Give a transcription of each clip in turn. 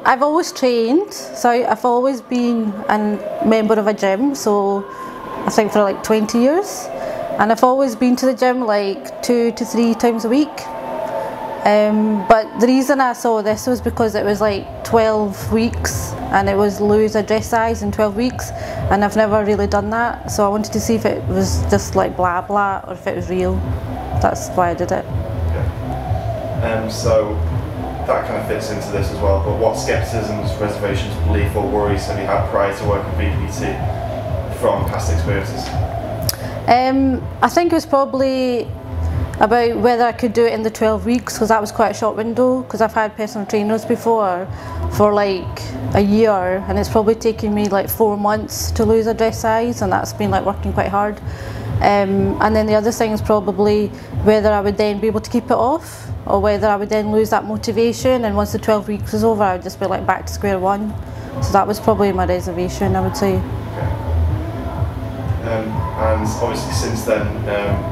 I've always trained, so I've always been a member of a gym, so I think for like 20 years, and I've always been to the gym like 2 to 3 times a week. But the reason I saw this was because it was like 12 weeks and it was lose a dress size in 12 weeks, and I've never really done that, so I wanted to see if it was just like blah blah or if it was real. That's why I did it. Okay. So that kind of fits into this as well, but what scepticisms, reservations, belief or worries have you had prior to working with BPT from past experiences? I think it was probably about whether I could do it in the 12 weeks, because that was quite a short window, because I've had personal trainers before for like a year, and it's probably taken me like 4 months to lose a dress size, and that's been like working quite hard. And then the other thing is probably whether I would then be able to keep it off, or whether I would then lose that motivation, and once the 12 weeks was over I would just be like back to square one. So that was probably my reservation, I would say. And obviously since then,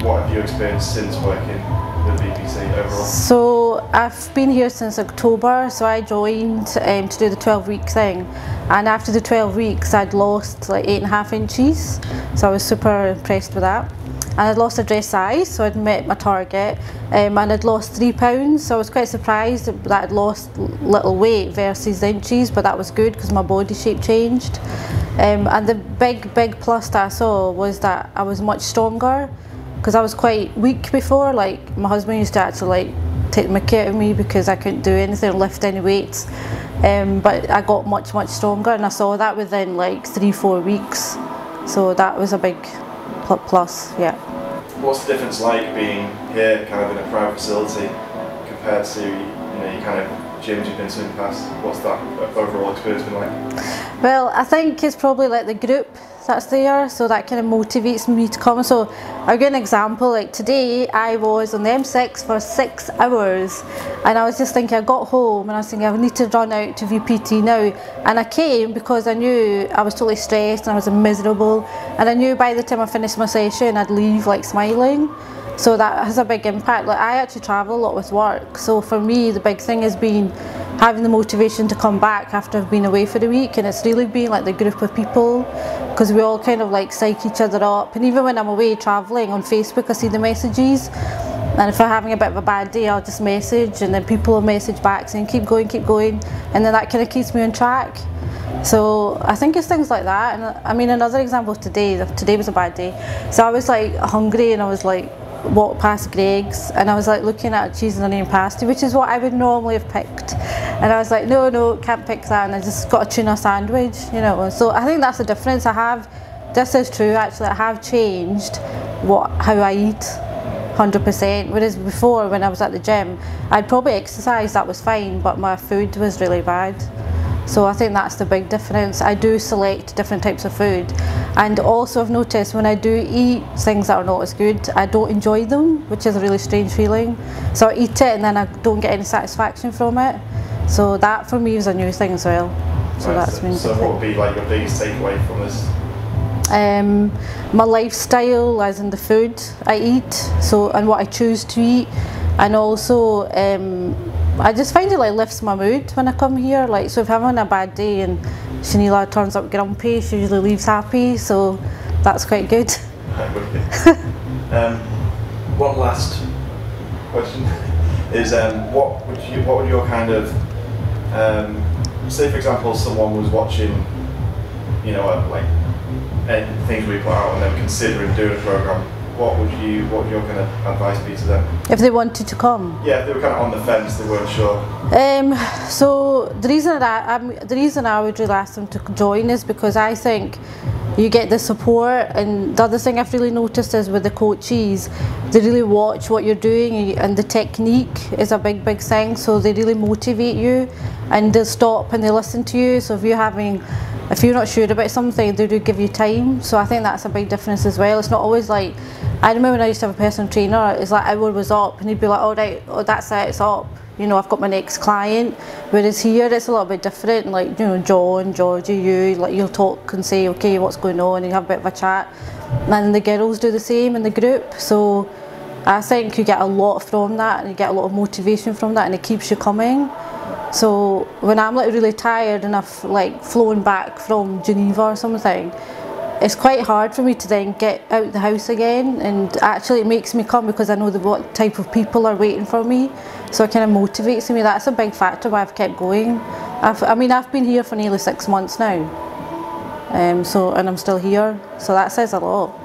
what have you experienced since working with BPT overall? So I've been here since October, so I joined to do the 12-week thing, and after the 12 weeks I'd lost like 8.5 inches, so I was super impressed with that. And I'd lost a dress size, so I'd met my target, and I'd lost 3 pounds, so I was quite surprised that I'd lost little weight versus the inches, but that was good because my body shape changed. And the big plus that I saw was that I was much stronger, because I was quite weak before. Like my husband used to actually like take the mickey out of me because I couldn't do anything or lift any weights, but I got much stronger, and I saw that within like 3-4 weeks, so that was a big plus. Yeah. What's the difference like being here kind of in a private facility compared to your kind of gyms you've been to in the past? What's that overall experience been like? Well, I think it's probably like the group that's there, so that kind of motivates me to come. So I'll give an example. Like today I was on the M6 for 6 hours, and I was just thinking, I got home and I was thinking I need to run out to VPT now, and I came because I knew I was totally stressed and I was miserable, and I knew by the time I finished my session I'd leave like smiling. So that has a big impact. Like I actually travel a lot with work, so for me the big thing has been having the motivation to come back after I've been away for the week, and it's really been like the group of people, because we all kind of like psych each other up. And even when I'm away travelling on Facebook, I see the messages, and if I'm having a bit of a bad day I'll just message, and then people will message back saying keep going, and then that kind of keeps me on track. So I think it's things like that. And I mean, another example of today was a bad day, so I was like hungry and I was like walked past Greg's, and I was like looking at a cheese and onion pasty, which is what I would normally have picked, and I was like no, can't pick that, and I just got a tuna sandwich, So I think that's the difference. This is true actually, I have changed how I eat 100%, whereas before when I was at the gym I'd probably exercise, that was fine, but my food was really bad. So I think that's the big difference. I do select different types of food, and also I've noticed when I do eat things that are not as good, I don't enjoy them, which is a really strange feeling. So I eat it and then I don't get any satisfaction from it. So that for me is a new thing as well. So right, that's been so what would be like your biggest takeaway from this? My lifestyle, as in the food I eat, so, and what I choose to eat, and also I just find it like lifts my mood when I come here. Like, so if I'm having a bad day and Shanila turns up grumpy, she usually leaves happy, so that's quite good. One last question is what would your kind of say for example someone was watching like things we put out and they were considering doing a programme, what would your kind of advice be to them? If they wanted to come? Yeah, if they were kind of on the fence, they weren't sure. So the reason I would really ask them to join is because I think you get the support, and the other thing I've really noticed is with the coaches, they really watch what you're doing, and the technique is a big thing, so they really motivate you and they'll stop and they listen to you. So if you're not sure about something, they do give you time. So I think that's a big difference as well. It's not always like, I remember when I used to have a personal trainer, it's like hour was up and he'd be like, all right, that's it, it's up, I've got my next client. Whereas here it's a little bit different, like John, Georgie, you'll talk and say okay, what's going on, and you have a bit of a chat, and the girls do the same in the group. So I think you get a lot from that, and you get a lot of motivation from that, and it keeps you coming. So when I'm like really tired and I've like flown back from Geneva or something, it's quite hard for me to then get out the house again, and actually it makes me come because I know what type of people are waiting for me, so it kind of motivates me. That's a big factor why I've kept going. I mean I've been here for nearly 6 months now, and I'm still here, so that says a lot.